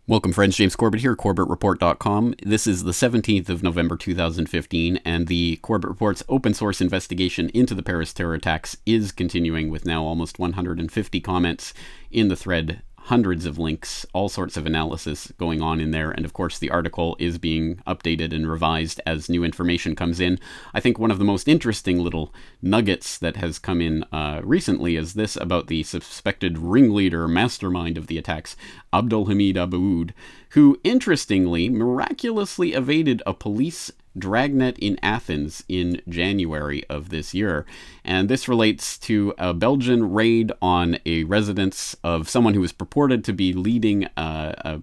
Welcome, friends. James Corbett here, CorbettReport.com. This is the 17th of November 2015, and the Corbett Report's open source investigation into the Paris terror attacks is continuing with now almost 150 comments in the thread, hundreds of links, all sorts of analysis going on in there, and of course the article is being updated and revised as new information comes in. I think one of the most interesting little nuggets that has come in recently is this about the suspected ringleader, mastermind of the attacks, Abdulhamid Abaoud, who interestingly miraculously evaded a police dragnet in Athens in January of this year. And this relates to a Belgian raid on a residence of someone who was purported to be leading a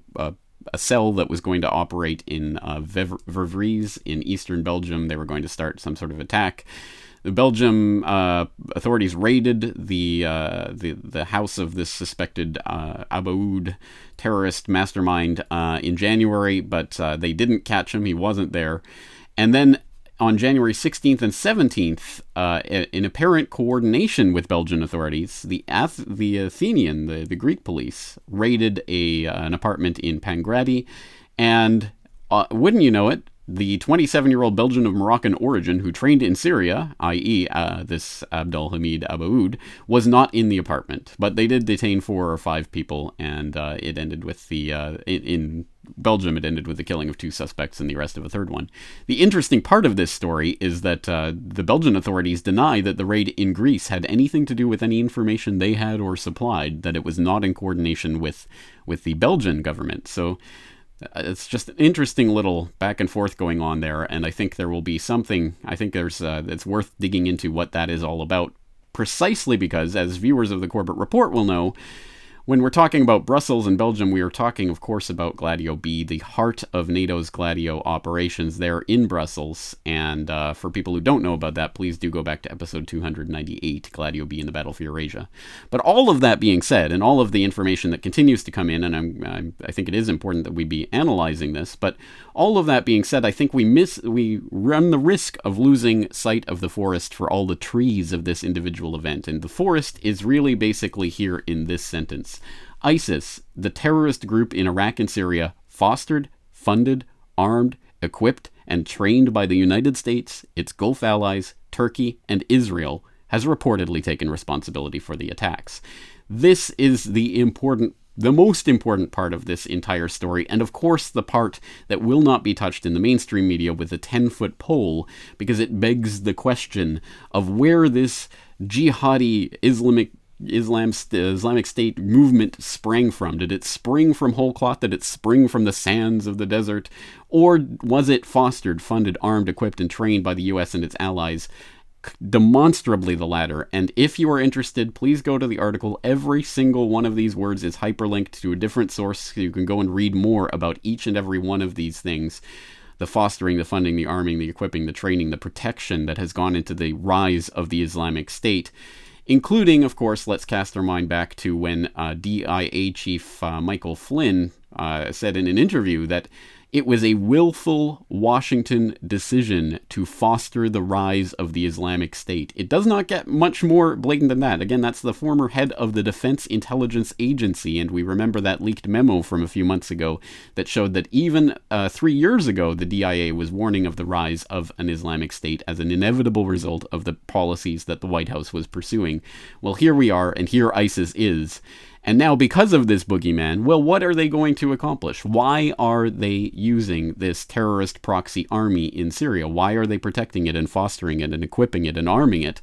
cell that was going to operate in Vervries in eastern Belgium. They were going to start some sort of attack. The Belgium authorities raided the house of this suspected Abaoud terrorist mastermind in January, but they didn't catch him. He wasn't there. And then on January 16th and 17th, in apparent coordination with Belgian authorities, the Athenian, the Greek police, raided an apartment in Pangradi, and wouldn't you know it, the 27-year-old Belgian of Moroccan origin who trained in Syria, i.e. This Abdulhamid Abaoud, was not in the apartment. But they did detain 4 or 5 people, and it ended with in Belgium, it ended with the killing of 2 suspects and the arrest of a 3rd one. The interesting part of this story is that the Belgian authorities deny that the raid in Greece had anything to do with any information they had or supplied, that it was not in coordination with the Belgian government. So it's just an interesting little back and forth going on there, and I think there will be something, it's worth digging into what that is all about, precisely because, as viewers of the Corbett Report will know, when we're talking about Brussels and Belgium, we are talking, of course, about Gladio B, the heart of NATO's Gladio operations there in Brussels. And for people who don't know about that, please do go back to episode 298, Gladio B in the Battle for Eurasia. But all of that being said, and all of the information that continues to come in, and I think it is important that we be analyzing this, but all of that being said, I think we run the risk of losing sight of the forest for all the trees of this individual event. And the forest is really basically here in this sentence. ISIS, the terrorist group in Iraq and Syria, fostered, funded, armed, equipped, and trained by the United States, its Gulf allies, Turkey, and Israel, has reportedly taken responsibility for the attacks. This is the most important part of this entire story, and of course the part that will not be touched in the mainstream media with a 10-foot pole, because it begs the question of where this jihadi Islamic State movement sprang from. Did it spring from whole cloth? Did it spring from the sands of the desert? Or was it fostered, funded, armed, equipped, and trained by the US and its allies? Demonstrably the latter. And if you are interested, please go to the article. Every single one of these words is hyperlinked to a different source, so you can go and read more about each and every one of these things. The fostering, the funding, the arming, the equipping, the training, the protection that has gone into the rise of the Islamic State. Including, of course, let's cast our mind back to when DIA Chief Michael Flynn said in an interview that it was a willful Washington decision to foster the rise of the Islamic State. It does not get much more blatant than that. Again, that's the former head of the Defense Intelligence Agency, and we remember that leaked memo from a few months ago that showed that even 3 years ago, the DIA was warning of the rise of an Islamic State as an inevitable result of the policies that the White House was pursuing. Well, here we are, and here ISIS is. And now, because of this boogeyman, well, what are they going to accomplish? Why are they using this terrorist proxy army in Syria? Why are they protecting it and fostering it and equipping it and arming it?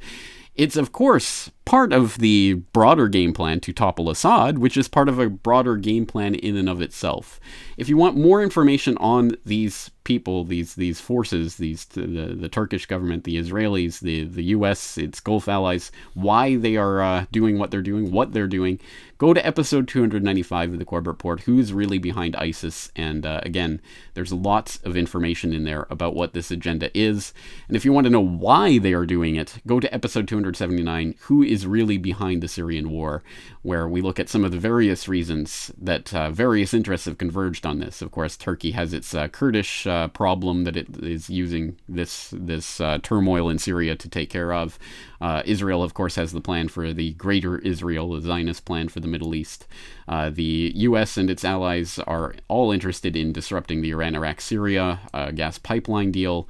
It's, of course, part of the broader game plan to topple Assad, which is part of a broader game plan in and of itself. If you want more information on these people, these forces, the Turkish government, the Israelis, the US, its Gulf allies, why they are doing what they're doing, go to episode 295 of the Corbett Report, who's really behind ISIS, and again, there's lots of information in there about what this agenda is, and if you want to know why they are doing it, go to episode 279, who is really behind the Syrian war, where we look at some of the various reasons that various interests have converged on this. Of course, Turkey has its Kurdish problem that it is using this turmoil in Syria to take care of. Israel, of course, has the plan for the Greater Israel, the Zionist plan for the Middle East. The U.S. and its allies are all interested in disrupting the Iran-Iraq-Syria gas pipeline deal.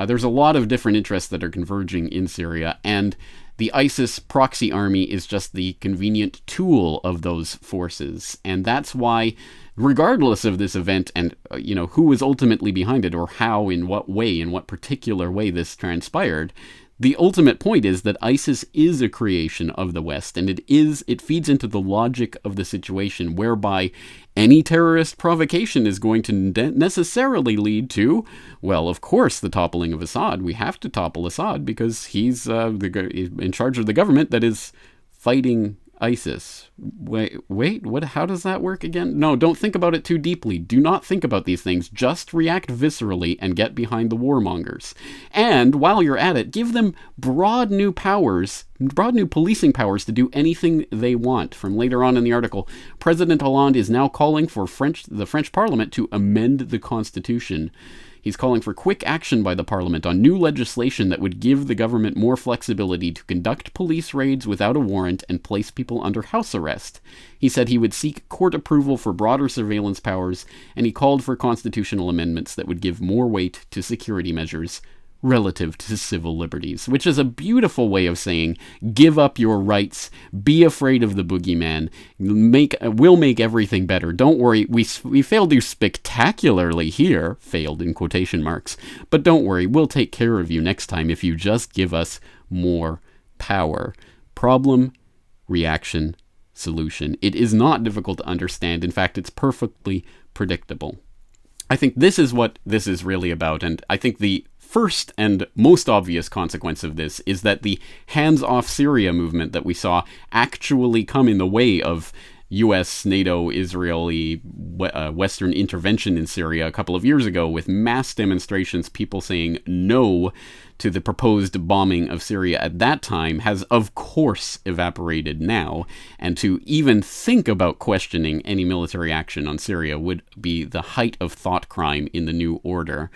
There's a lot of different interests that are converging in Syria, and the ISIS proxy army is just the convenient tool of those forces. And that's why, regardless of this event and, who was ultimately behind it or how, in what way, in what particular way this transpired, the ultimate point is that ISIS is a creation of the West, and it feeds into the logic of the situation whereby any terrorist provocation is going to necessarily lead to, well, of course, the toppling of Assad. We have to topple Assad because he's in charge of the government that is fighting ISIS. Wait, what? How does that work again? No, don't think about it too deeply. Do not think about these things. Just react viscerally and get behind the warmongers. And while you're at it, give them broad new policing powers to do anything they want. From later on in the article, President Hollande is now calling for the French Parliament to amend the Constitution. He's calling for quick action by the Parliament on new legislation that would give the government more flexibility to conduct police raids without a warrant and place people under house arrest. He said he would seek court approval for broader surveillance powers, and he called for constitutional amendments that would give more weight to security measures relative to civil liberties, which is a beautiful way of saying, give up your rights, be afraid of the boogeyman, we'll make everything better. Don't worry, we failed you spectacularly here, failed in quotation marks, but don't worry, we'll take care of you next time if you just give us more power. Problem, reaction, solution. It is not difficult to understand. In fact, it's perfectly predictable. I think this is what this is really about, and I think the first and most obvious consequence of this is that the hands-off Syria movement that we saw actually come in the way of U.S., NATO, Israeli, Western intervention in Syria a couple of years ago with mass demonstrations, people saying no to the proposed bombing of Syria at that time has, of course, evaporated now. And to even think about questioning any military action on Syria would be the height of thought crime in the new order.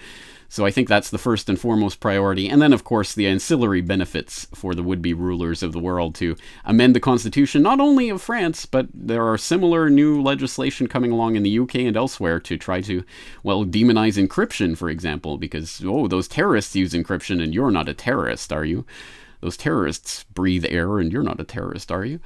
So I think that's the first and foremost priority. And then, of course, the ancillary benefits for the would-be rulers of the world to amend the constitution, not only of France, but there are similar new legislation coming along in the UK and elsewhere to try to, well, demonize encryption, for example, because, those terrorists use encryption and you're not a terrorist, are you? Those terrorists breathe air and you're not a terrorist, are you?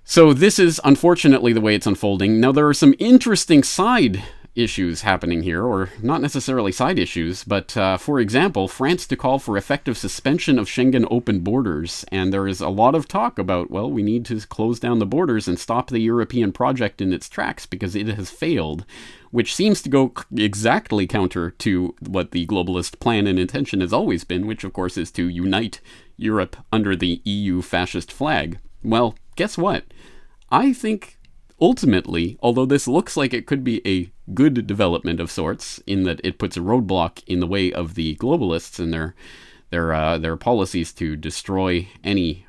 So this is, unfortunately, the way it's unfolding. Now, there are some interesting side issues happening here, or not necessarily side issues, but for example, France to call for effective suspension of Schengen open borders, and there is a lot of talk about, well, we need to close down the borders and stop the European project in its tracks because it has failed, which seems to go exactly counter to what the globalist plan and intention has always been, which of course is to unite Europe under the EU fascist flag. Well, guess what? I think ultimately, although this looks like it could be a good development of sorts, in that it puts a roadblock in the way of the globalists and their policies to destroy any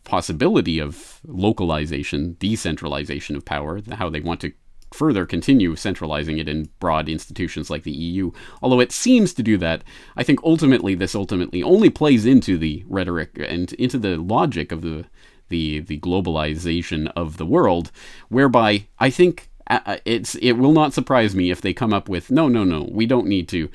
possibility of localization, decentralization of power, how they want to further continue centralizing it in broad institutions like the EU. Although it seems to do that, I think this ultimately only plays into the rhetoric and into the logic of the globalization of the world, whereby I think it will not surprise me if they come up with, no, we don't need to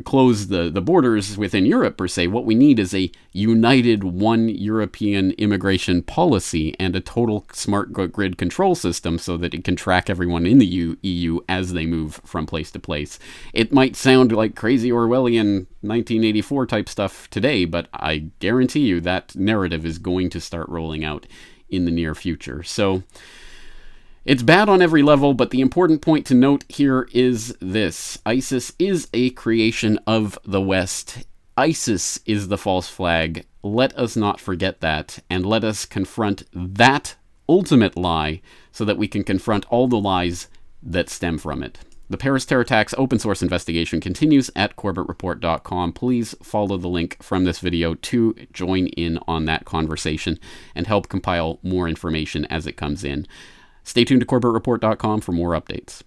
close the borders within Europe per se. What we need is a united one European immigration policy and a total smart grid control system so that it can track everyone in the EU as they move from place to place. It might sound like crazy Orwellian 1984 type stuff today, but I guarantee you that narrative is going to start rolling out in the near future. So it's bad on every level, but the important point to note here is this. ISIS is a creation of the West. ISIS is the false flag. Let us not forget that, and let us confront that ultimate lie so that we can confront all the lies that stem from it. The Paris terror attacks open source investigation continues at corbettreport.com. Please follow the link from this video to join in on that conversation and help compile more information as it comes in. Stay tuned to corbettreport.com for more updates.